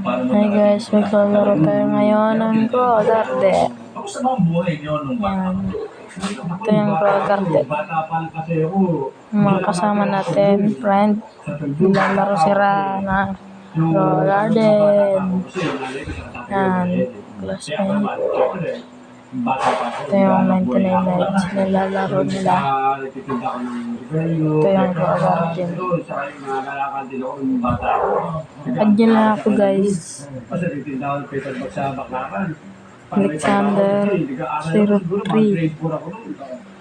Hi guys, maglalaro tayo ngayon ng Pro Garde. Kamusta ba ang buhay niyo nung bata? Ito yung Pro Garde. Mga kasama natin, friend. Maglalaro si Rana. Pro Garden. Yan, classmate. Ito yung 99 nights nilalaro nila. Ito yung Pro Garden. Add nyo lang ako guys. Alexander 03.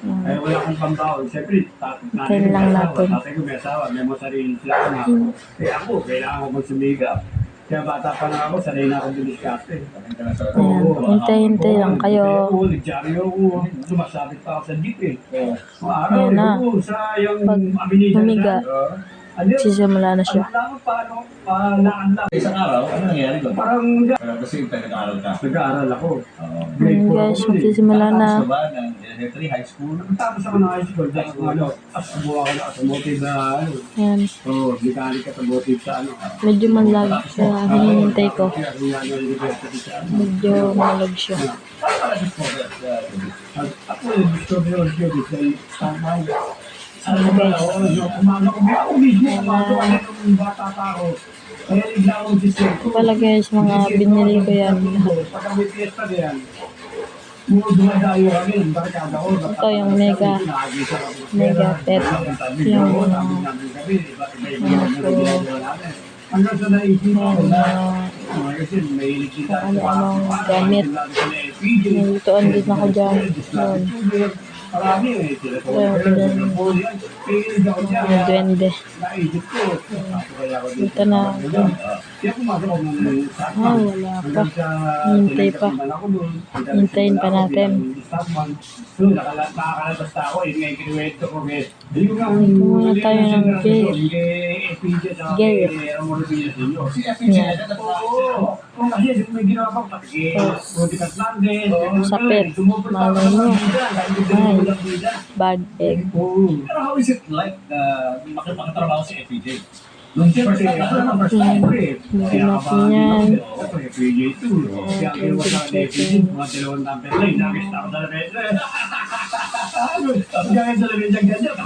Ay, wala akong pambaon. Siyempre, Hintayin lang natin. tatay ko may asawa, may mga sarili sila na. Kaya ako, kailangan ko magsumigap. Kaya bata pa na ako, sanay na akong dumiskarte. Ayan, hintay lang kayo. Kaya ako, nagdyaryo ako, sumasabit pa ako sa jeep eh. Mga araw, Ayan na. sa yung Pag Avenida humiga, sisimula na siya. Isang araw, ano nangyari doon? Parang, Kasi nag-aaral ka. nag-aaral ako. Ayan guys, magsisimula na. Tapos ba ng elementary, high school? Tapos ako ng high school, dahil kung ano, tapos kumuha ako na automotive na ano. Ayan, Mechanic automotive sa ano. medyo malag sa hinihintay ko. Kaya kung ano, university sa ano. Medyo malag siya. Ako yung gusto ko yung dahil tama yun. Ano guys? Ako mismo, yung bata pa ako. Kaya ligla ako mag-sisip. Ito pala guys, mga binili ko yan. Pagka may fiesta na yan, puro dumadayo kami, barkada ko. Ito yung mega pet. Yung hanggang sa naisip ako na mga kasi may ilikita ano-anong gamit. Nilituan din ako dyan. Yun. Marami eh. Ito yung mga duwende. Naisip ko. Ito na. Kaya pumasok ako ng Ah, wala pa. Hintay pa. Hintayin pa natin. Nakakalabas na ako. Yun nga yung kinuwento ko. Kumuha tayo ng gear. Gear. Yan. Kasi may ginawa pa Roticat Landes. Sapit. Malay mo. Ay, bad egg. Pero how is it like makipagtrabaho si FPJ? Nung Siyempre, first time, ako first time ko eh. Hindi natin yan. Ako FPJ 2. Kaya ako yung wala na FPJ. Mga dalawang number line. Nakista ako sa lamesa. Kaya sa lamesa ganyan.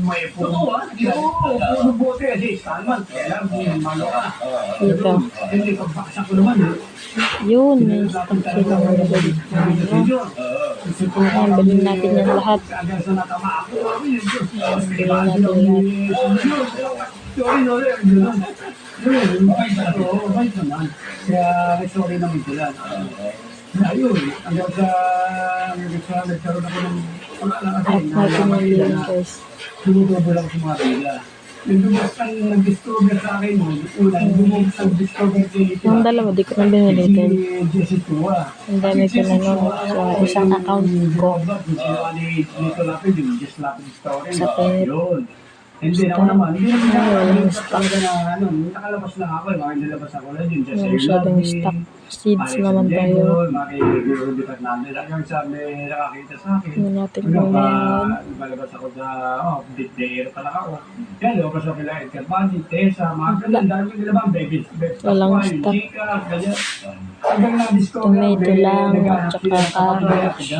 May Totoo ah. Oo, buti kasi installment. Kaya lang, malo ka. Dito. Hindi, pagbaksak ko naman. Yun, may stock sila ng gabi. Ayan, bilhin natin yan lahat. Hanggang sa natama ako. Bilhin natin lahat. Sorry, mabait naman. Kaya sorry naman sila. Ayun, hanggang sa nagkaroon ako ng At natin yung bilhin guys. tumutubo lang sa mga bila. Yung dumas ang nag-discover sa akin mo, unang dumas ang discover dito. Yung dalawa, di ko na binili din. Si Jessica. Ang dami ko na nun sa isang account ko. Sa pet. Hindi ako naman. Hindi Walang naman stock. nakalabas lang ako. Mga nilabas ako lang yun. Wala masyadong stock. Seeds naman tayo. Hanggang sa may nakakita sa akin. Hindi natin kung yan. Malabas ako sa, big day pa lang ako. Yan, lumabas ako kila Edgar Bandi, Tessa, mga ganun. Dami nila bang baby. Walang stock. Chika, ganyan. Hanggang na-discover. Tomato lang, at saka carrots.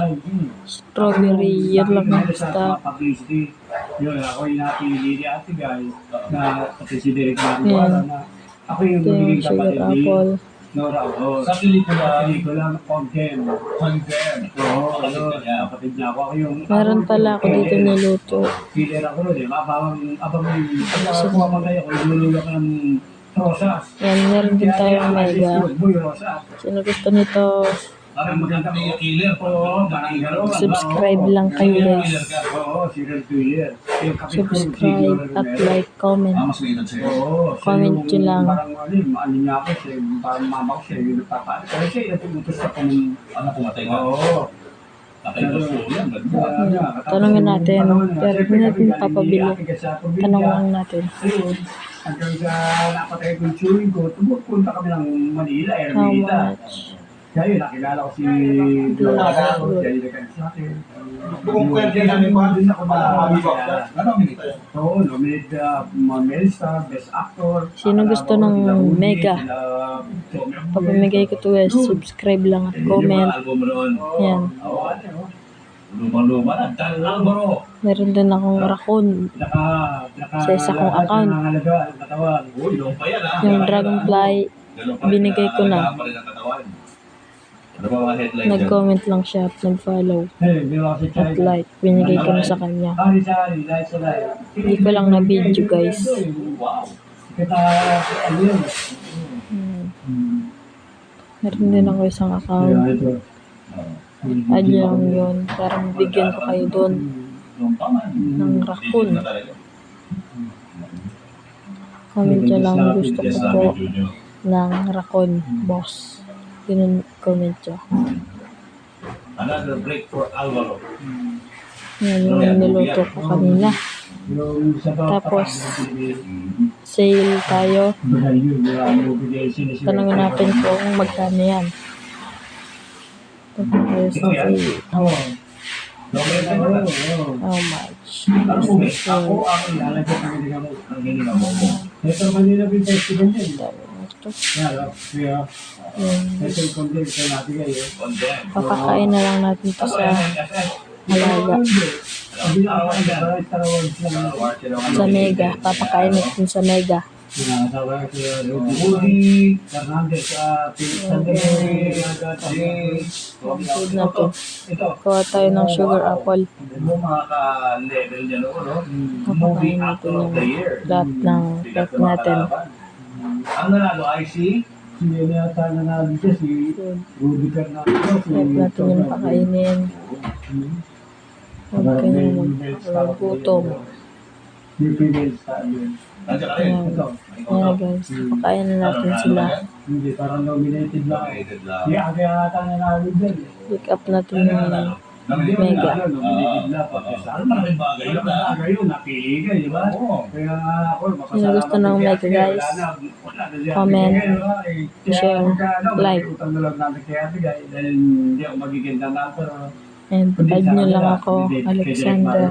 Strawberry, yun lang ang stock. Yun, ako yung napili ni ate guys na kasi si Derek Maruwala na ako yung Ito yung magiging sugar kapatid ni apple. Nora. Sa pelikula, Pelikula, Content. Confirm. Oo, kapatid niya ako. Ako yung... Meron pala ako dito niluto. Killer ako nun eh. Abang pagkakuha pa kayo, kung nilululo ka ng rosas. Yan, meron din tayong mega. Boy, rosas. Sino gusto nito, Parang maganda yung killer. Oo, parang gano'n. subscribe lang kayo guys. Oo, serial killer. Yung kapit ko, Subscribe at like, comment. Mas mainod sa'yo. Oo, Comment siya yun lang. Parang ano niya ako, siya, parang mama ko siya, yung nagpapaan. Pero siya, yung tumutos ako ng... Ano pumatay ka? Oo. Patay ko po yan. Ganda. Tanungin natin, pero hindi natin papabili. Tanong lang natin. Ayun, hanggang sa napatay ko yung chewing ko, pumunta kami ng Manila, How Ermita. much? Kaya yun, nakilala ko si Black. Kaya yun nagkalit sa akin. Kung pwede namin pa, Din ako mabibok ka. Ano ang minita yun? Oo, nominated mga Melsta, Best Actor. Sino gusto ng Mega? Papamigay ko to guys. Subscribe lang at comment. Album mo noon. Yan. Oo. Lumang-luma na. Dahil Alvaro. Meron din akong raccoon. Sa isa kong account. Uy, yung pa yan ah. Yung Dragonfly, Ganun pa rin, binigay ko na. alagaan pa rin ang katawan. Ano ba mga headline dyan? Nag-comment lang siya at nag-follow at like. Binigay ko na sa kanya. Hindi ko lang na-video guys. Wow. Kita, ano yun? Meron din ako isang account. ito. Add lang yun. Para mabigyan ko kayo doon Yung paman. ng raccoon. Na talaga. Comment nyo lang gusto ko Yes, po video nyo. ng raccoon, boss. Yun comment nyo. Another break for Alvaro. Yan yung niluto ko kanina. Yung sa Tapos, sale tayo. Tanungin natin kung magkano yan. Tapos tayo sa sale. How much? Ano mo, This is ako ang Lalagyan ng hininga mo. ang hininga mo. Ito kanina yung festival din. ito. Kaya, Yan. ito yung content kayo natin kayo. Condemn. Papakain na lang natin to Ako sa yan, FF. alaga. Sabi na ako ang Star Wars lang. Sa Mega. Papakain natin sa Mega. Sinasama ko si Woody, Fernandez, Philip Sanders, Food natin. ito. Kuha tayo ng sugar apple. mo mga ka-level niya noon, no? Papakain Movie natin Actor of the Year. lahat ng Bigat pet ng mga natin. kalaban. Ang nanalo ay si Si ano yata na nabi siya, si Yun. Rudy Fernandez. Huwag natin yung pakainin. Huwag kayong maggutom. Yung female star yun. nandiyan ka rin. Ayan. Ito, Ayan guys. Pakain na natin sila. hindi, parang nominated lang. Nominated lang. Kaya kaya ata na nabi dyan. Pick up natin yung Mega. Nominated lang. Ano malaking bagay yun, ah? Bagay yun, napili ka, di ba? Oo. Kaya ako, Sino gusto ng Mega guys? Comment, share, like. Utang na lang natin kay Ate Guy dahil hindi ako magiging dancer. And add nyo lang ako, Alexander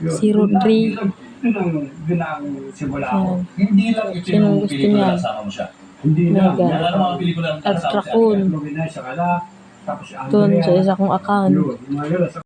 03. Doon ang simula ako. Ayan. Hindi lang ito Sino yung gusto pelikula niyan? na kasama mo siya. Hindi na. Mega. Yan ang mga pelikula na At kasama siya. raccoon. Luminay sa kala. Tapos ang Doon sa isa kong account. yun, mga yun,